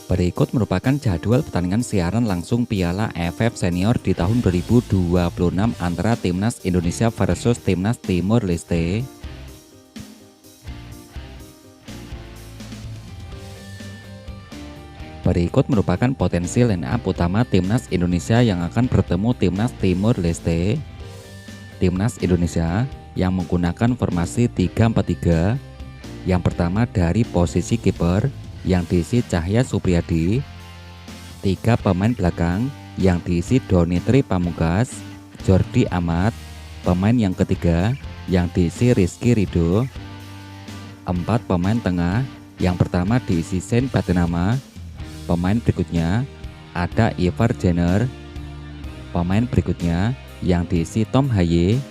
Berikut merupakan jadwal pertandingan siaran langsung Piala AFF Senior di tahun 2026 antara Timnas Indonesia versus Timnas Timor Leste. Berikut merupakan potensi line up utama Timnas Indonesia yang akan bertemu Timnas Timor Leste. Timnas Indonesia yang menggunakan formasi 3-4-3. Yang pertama dari posisi kiper yang diisi Cahya Supriyadi, 3 pemain belakang yang diisi Donitri Pamungkas, Jordi Amat, pemain yang ketiga yang diisi Rizky Ridho, 4 pemain tengah yang pertama diisi Sen Batinama, pemain berikutnya ada Ivar Jenner, pemain berikutnya yang diisi Tom Haye,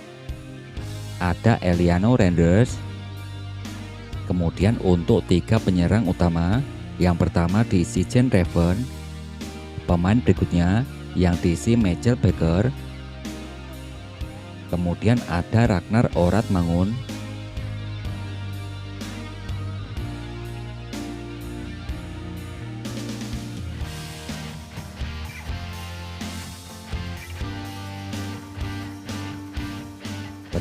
ada Eliano Renders. Kemudian untuk 3 penyerang utama, yang pertama diisi Jen Reven, pemain berikutnya yang diisi Michael Becker, kemudian ada Ragnar Oratmangun,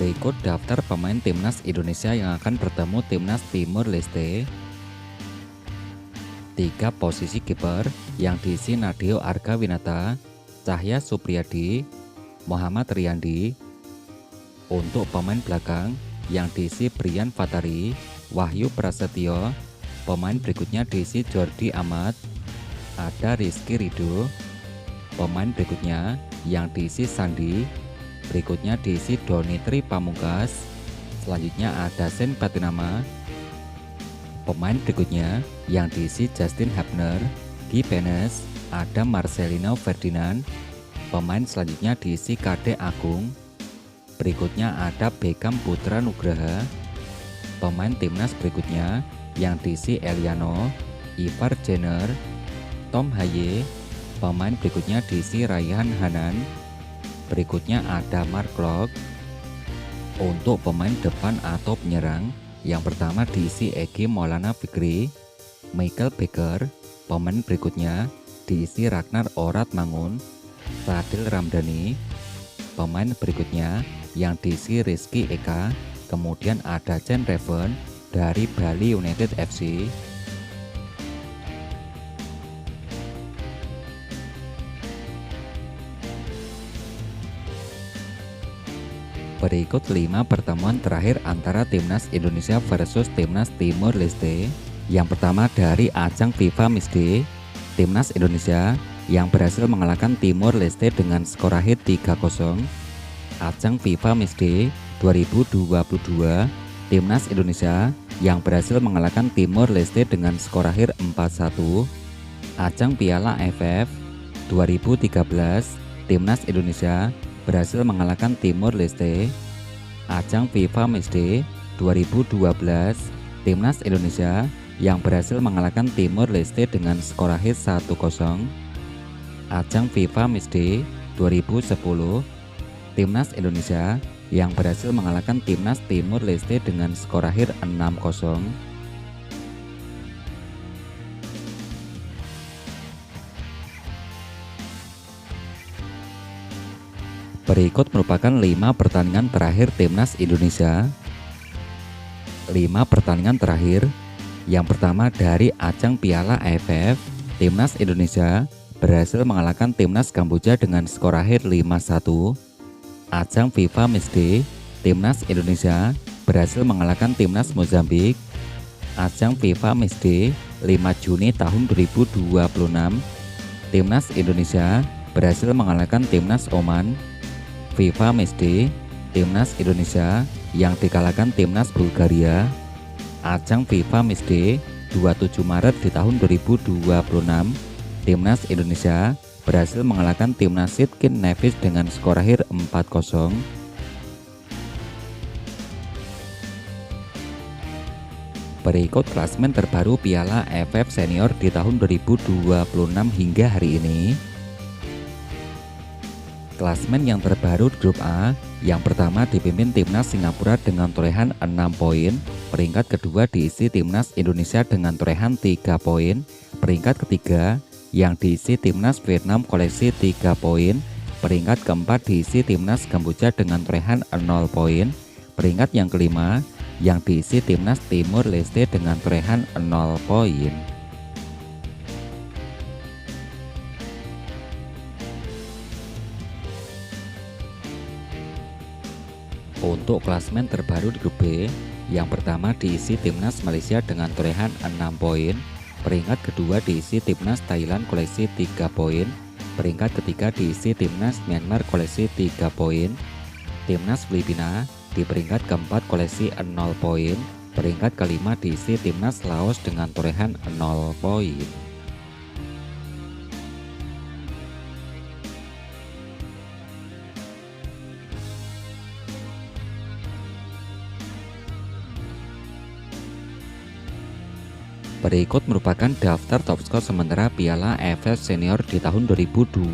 Berikut daftar pemain Timnas Indonesia yang akan bertemu Timnas Timor Leste. 3 posisi kiper yang diisi Nadeo Argawinata, Cahya Supriyadi, Muhammad Riyandi. Untuk pemain belakang yang diisi Brian Fatari, Wahyu Prasetyo, pemain berikutnya diisi Jordi Amat, ada Rizky Ridho, pemain berikutnya yang diisi Sandi, berikutnya diisi Donitri Pamungkas, selanjutnya ada Sen Batinama, pemain berikutnya yang diisi Justin Hapner, Guy Penes, ada Marcelino Ferdinand, pemain selanjutnya diisi Kade Agung, berikutnya ada Beckham Putra Nugraha, pemain timnas berikutnya yang diisi Eliano, Ivar Jenner, Tom Haye, pemain berikutnya diisi Raihan Hanan, berikutnya ada Mark Klok. Untuk pemain depan atau penyerang, yang pertama diisi Egy Maulana Fikri, Michael Becker, pemain berikutnya diisi Ragnar Oratmangun, Fadil Ramdhani, pemain berikutnya yang diisi Rizky Eka, kemudian ada Jen Reven dari Bali United FC. Berikut 5 pertemuan terakhir antara Timnas Indonesia versus Timnas Timor Leste. Yang pertama dari ajang FIFA Matchday, Timnas Indonesia yang berhasil mengalahkan Timor Leste dengan skor akhir 3-0. Ajang FIFA Matchday 2022, Timnas Indonesia yang berhasil mengalahkan Timor Leste dengan skor akhir 4-1. Ajang Piala AFF 2013, Timnas Indonesia berhasil mengalahkan Timor Leste. Ajang FIFA Matchday 2012, Timnas Indonesia yang berhasil mengalahkan Timor Leste dengan skor akhir 1-0. Ajang FIFA Matchday 2010, Timnas Indonesia yang berhasil mengalahkan Timnas Timor Leste dengan skor akhir 6-0. Berikut merupakan 5 pertandingan terakhir Timnas Indonesia. 5 pertandingan terakhir. Yang pertama dari ajang Piala AFF, Timnas Indonesia berhasil mengalahkan Timnas Kamboja dengan skor akhir 5-1. Ajang FIFA Matchday, Timnas Indonesia berhasil mengalahkan Timnas Mozambik. Ajang FIFA Matchday 5 Juni tahun 2026, Timnas Indonesia berhasil mengalahkan Timnas Oman. FIFA Matchday, Timnas Indonesia yang dikalahkan Timnas Bulgaria. Ajang FIFA Matchday 27 Maret di tahun 2026, Timnas Indonesia berhasil mengalahkan Timnas Sitkin Nevis dengan skor akhir 4-0. Berikut klasmen terbaru Piala AFF Senior di tahun 2026 hingga hari ini. Klasmen yang terbaru di grup A, yang pertama dipimpin Timnas Singapura dengan torehan 6 poin, peringkat kedua diisi Timnas Indonesia dengan torehan 3 poin, Peringkat ketiga yang diisi timnas Vietnam koleksi 3 poin. Peringkat keempat diisi timnas Kamboja dengan torehan 0 poin. Peringkat yang kelima yang diisi timnas Timur Leste dengan torehan 0 poin. Untuk klasemen terbaru di grup B, yang pertama diisi timnas Malaysia dengan torehan 6 poin. Peringkat kedua diisi timnas Thailand koleksi 3 poin. Peringkat ketiga diisi timnas Myanmar koleksi 3 poin. Timnas Filipina di peringkat keempat koleksi 0 poin. Peringkat kelima diisi timnas Laos dengan torehan 0 poin. Berikut merupakan daftar top skor sementara Piala AFF Senior di tahun 2026.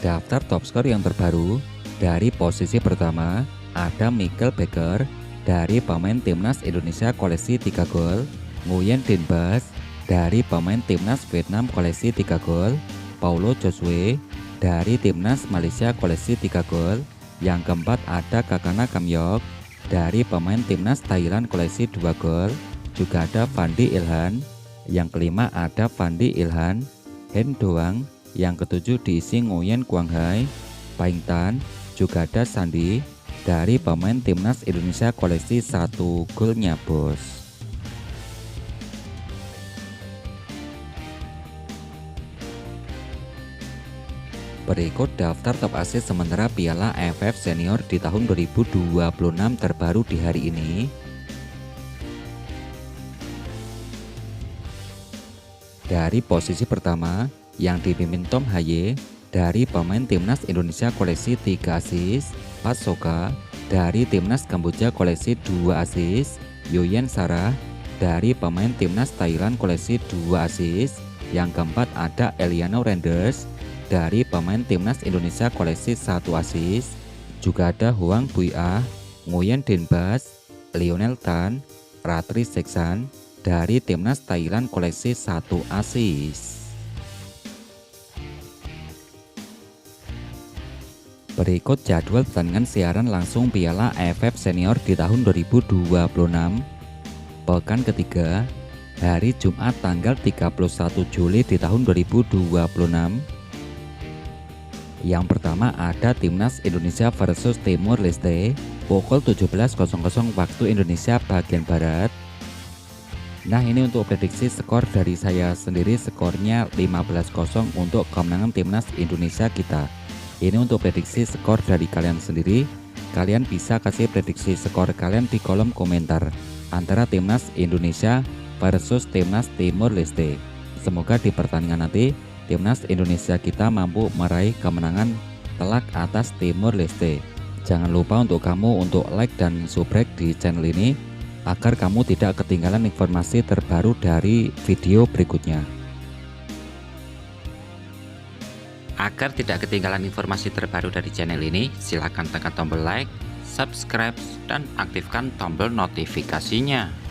Daftar top skor yang terbaru, dari posisi pertama ada Michael Becker dari pemain timnas Indonesia koleksi 3 gol, Nguyen Din Bas dari pemain timnas Vietnam koleksi 3 gol, Paulo Josue dari timnas Malaysia koleksi 3 gol. Yang keempat ada Kakana Kamyok dari pemain timnas Thailand koleksi 2 gol. Juga ada Fandi Ilhan. Yang kelima ada Fandi Ilhan Hen Doang. Yang ketujuh diisi Nguyen Quang Hai Paing Tan. Juga ada Sandi dari pemain timnas Indonesia koleksi 1 golnya bos. Berikut daftar top asis sementara Piala AFF Senior di tahun 2026 terbaru di hari ini. Dari posisi pertama yang dipimpin Tom Haye dari pemain timnas Indonesia koleksi 3 asis, Pat Soka dari timnas Kamboja koleksi 2 asis, Yoyen Sarah dari pemain timnas Thailand koleksi 2 asis. Yang keempat ada Eliano Renders dari pemain timnas Indonesia koleksi 1 asis. Juga ada Huang Bui-ah, Nguyen Din Bas, Lionel Tan, Ratri Seksan dari timnas Thailand koleksi 1 asis. Berikut jadwal pertandingan siaran langsung Piala AFF Senior di tahun 2026. Pekan ketiga, hari Jumat tanggal 31 Juli di tahun 2026. Yang pertama ada timnas Indonesia versus Timur Leste pukul 17.00 waktu Indonesia bagian Barat. Nah, ini untuk prediksi skor dari saya sendiri, skornya 15-0 untuk kemenangan timnas Indonesia kita. Ini untuk prediksi skor dari kalian sendiri. Kalian bisa kasih prediksi skor kalian di kolom komentar antara timnas Indonesia versus timnas Timur Leste. Semoga di pertandingan nanti timnas Indonesia kita mampu meraih kemenangan telak atas Timur Leste. Jangan lupa untuk kamu untuk like dan subscribe di channel ini agar kamu tidak ketinggalan informasi terbaru dari video berikutnya. Agar tidak ketinggalan informasi terbaru dari channel ini, silakan tekan tombol like, subscribe, dan aktifkan tombol notifikasinya.